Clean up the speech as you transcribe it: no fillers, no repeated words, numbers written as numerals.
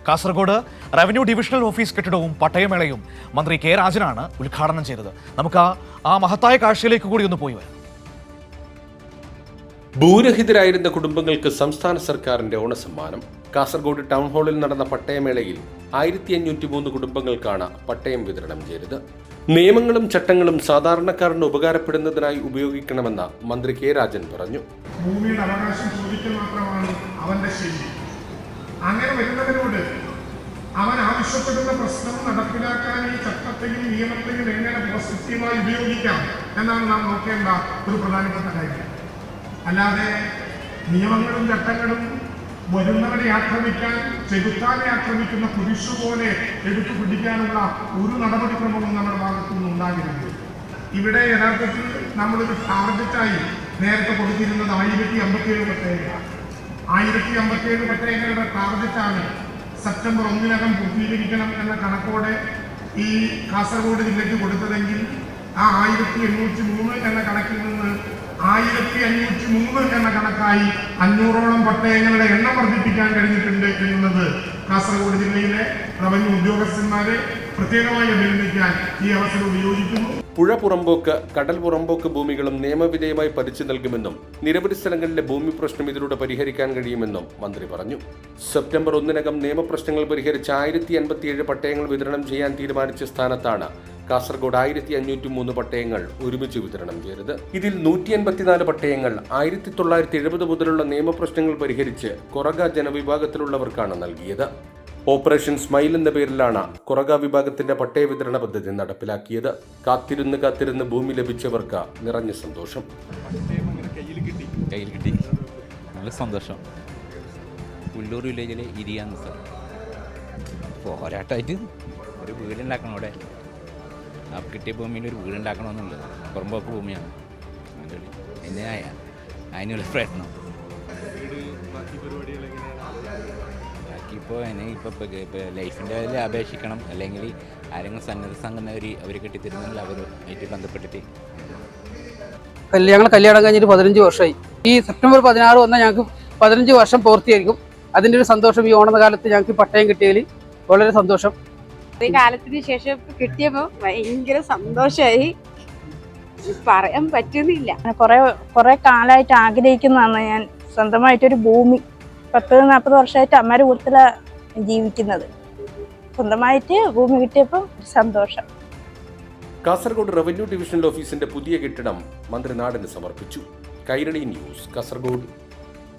Kasaragod revenue divisional office കെട്ടിടവും പട്ടയമേളയും മന്ത്രി K രാജനാണ് ഉദ്ഘാടനം ചെയ്തത്. നമുക്ക് ആ മഹത്തായ കാഴ്ചയിലേക്ക് കൂടി ഒന്ന് പോയി വരാം. ഭൂരഹിതരായിരുന്ന കുടുംബങ്ങൾക്ക് സംസ്ഥാന സർക്കാരിന്റെ ഓണസമ്മാനം. കാസർഗോഡ് ടൗൺ ഹാളിൽ നടന്ന പട്ടയമേളയിൽ 1503 കുടുംബങ്ങൾക്കാണ് പട്ടയം വിതരണം ചെയ്തത്. നിയമങ്ങളും ചട്ടങ്ങളും സാധാരണക്കാരന് ഉപകാരപ്പെടുന്നതിനായി ഉപയോഗിക്കണമെന്ന് മന്ത്രി കെ രാജൻ പറഞ്ഞു. ഭൂമിയുടെ അവകാശം ചോദിക്കൽ മാത്രമാണ് അവന്റെ ശരി. അങ്ങനെ വരുന്നതിനോട് അവൻ ആവശ്യപ്പെടുന്ന പ്രശ്നം നടപ്പിലാക്കാൻ ഈ ചട്ടത്തെയും നിയമത്തെയും എങ്ങനെ പോസിറ്റീവായി ഉപയോഗിക്കാം എന്നാണ് നാം നോക്കേണ്ട ഒരു പ്രധാനപ്പെട്ട കാര്യം. അല്ലാതെ നിയമങ്ങളും ചട്ടങ്ങളും വരുന്നവരെ ആക്രമിക്കാൻ, ചെകുത്താനെ ആക്രമിക്കുന്ന കുരിശു പോലെ എടുത്തു പിടിക്കാനുള്ള ഒരു നടപടിക്രമവും നമ്മുടെ ഭാഗത്തുനിന്ന് ഉണ്ടാകരുത്. ഇവിടെ യഥാർത്ഥത്തിൽ നമ്മളൊരു ടാർഗറ്റായി നേരത്തെ കൊടുത്തിരുന്നത് 1057 പട്ടയങ്ങൾ. 1057 പട്ടയങ്ങളുടെ ടാർഗറ്റാണ് സെപ്റ്റംബർ 1 പൂർത്തീകരിക്കണം എന്ന കണക്കോടെ ഈ കാസർഗോഡ് ജില്ലയ്ക്ക് കൊടുത്തതെങ്കിൽ ആ 1803 എന്ന കണക്കിൽ നിന്ന് 1503 എന്ന കണക്കായി 500ഓളം പട്ടയങ്ങളുടെ എണ്ണം വർദ്ധിപ്പിക്കാൻ കഴിഞ്ഞിട്ടുണ്ട് എന്നുള്ളത് കാസർഗോഡ് ജില്ലയിലെ റവന്യൂ ഉദ്യോഗസ്ഥന്മാരെ പ്രത്യേകമായി അഭിനന്ദിക്കാൻ ഈ അവസരം ഉപയോഗിക്കുന്നു. പുഴ പുറമ്പോക്ക്, കടൽ പുറമ്പോക്ക് ഭൂമികളും നിയമവിധേയമായി പതിച്ചു നൽകുമെന്നും നിരവധി സ്ഥലങ്ങളിലെ ഭൂമി പ്രശ്നം ഇതിലൂടെ പരിഹരിക്കാൻ കഴിയുമെന്നും മന്ത്രി പറഞ്ഞു. സെപ്റ്റംബർ 1 നിയമപ്രശ്നങ്ങൾ പരിഹരിച്ച് 1057 പട്ടയങ്ങൾ വിതരണം ചെയ്യാൻ തീരുമാനിച്ച സ്ഥാനത്താണ് കാസർഗോഡ് 1503 പട്ടയങ്ങൾ ഒരുമിച്ച് വിതരണം ചെയ്തത്. ഇതിൽ 184 പട്ടയങ്ങൾ 1970 മുതലുള്ള നിയമപ്രശ്നങ്ങൾ പരിഹരിച്ച് കൊറഗ ജനവിഭാഗത്തിലുള്ളവർക്കാണ് നൽകിയത്. ഓപ്പറേഷൻ സ്മൈൽ എന്ന പേരിലാണ് കൊറഗ വിഭാഗത്തിന്റെ പട്ടയ വിതരണ പദ്ധതി നടപ്പിലാക്കിയത്. കാത്തിരുന്ന് ഭൂമി ലഭിച്ചവർക്ക് നിറഞ്ഞ സന്തോഷം. കയ്യിൽ കിട്ടി, നല്ല സന്തോഷം. പുല്ലൂർ വില്ലേജിലെ ഇരിയാന്ന് സ്ഥലം പോരാട്ടമായിട്ട് ഒരു വീടുണ്ടാക്കണം. അവിടെ ആ കിട്ടിയ ഭൂമിയിൽ ഒരു വീടുണ്ടാക്കണമെന്നുള്ളത് പുറമ്പോക്ക് ഭൂമിയാണ്. എന്നെ അതിനുള്ള പ്രയത്നം ബാക്കിയിപ്പോൾ ഇപ്പോൾ ലൈഫിൻ്റെ അതിൽ അപേക്ഷിക്കണം, അല്ലെങ്കിൽ ആരെങ്കിലും സന്നദ്ധ സംഘടന അവർ കെട്ടിത്തരുന്നെങ്കിൽ അവരുമായിട്ട് ബന്ധപ്പെട്ടിട്ട്. ഞങ്ങൾ കല്യാണം കഴിഞ്ഞിട്ട് 15 വർഷമായി. ഈ സെപ്റ്റംബർ 16 വന്നാൽ ഞങ്ങൾക്ക് 15 വർഷം പൂർത്തിയായിരിക്കും. അതിൻ്റെ ഒരു സന്തോഷം ഈ ഓണക്കാലത്ത് ഞങ്ങൾക്ക് പട്ടയം കിട്ടിയതിൽ വളരെ സന്തോഷം. ഈ കാലത്തിന് ശേഷം കിട്ടിയപ്പോൾ ഭയങ്കര സന്തോഷമായി, പറയാൻ പറ്റുന്നില്ല. കുറെ കാലമായിട്ട് ആഗ്രഹിക്കുന്നതാണ് ഞാൻ സ്വന്തമായിട്ടൊരു ഭൂമി. 40-40 വർഷമായിട്ട് അമ്മയുടെ കൂട്ടത്തിലാണ് ജീവിക്കുന്നത്. സ്വന്തമായിട്ട് ഭൂമി കിട്ടിയപ്പോൾ സന്തോഷം. കാസർഗോഡ് റവന്യൂ ഡിവിഷണൽ ഓഫീസിന്റെ പുതിയ കെട്ടിടം മന്ത്രി നാടിന് സമർപ്പിച്ചു. കൈരളി ന്യൂസ്, കാസർഗോഡ്.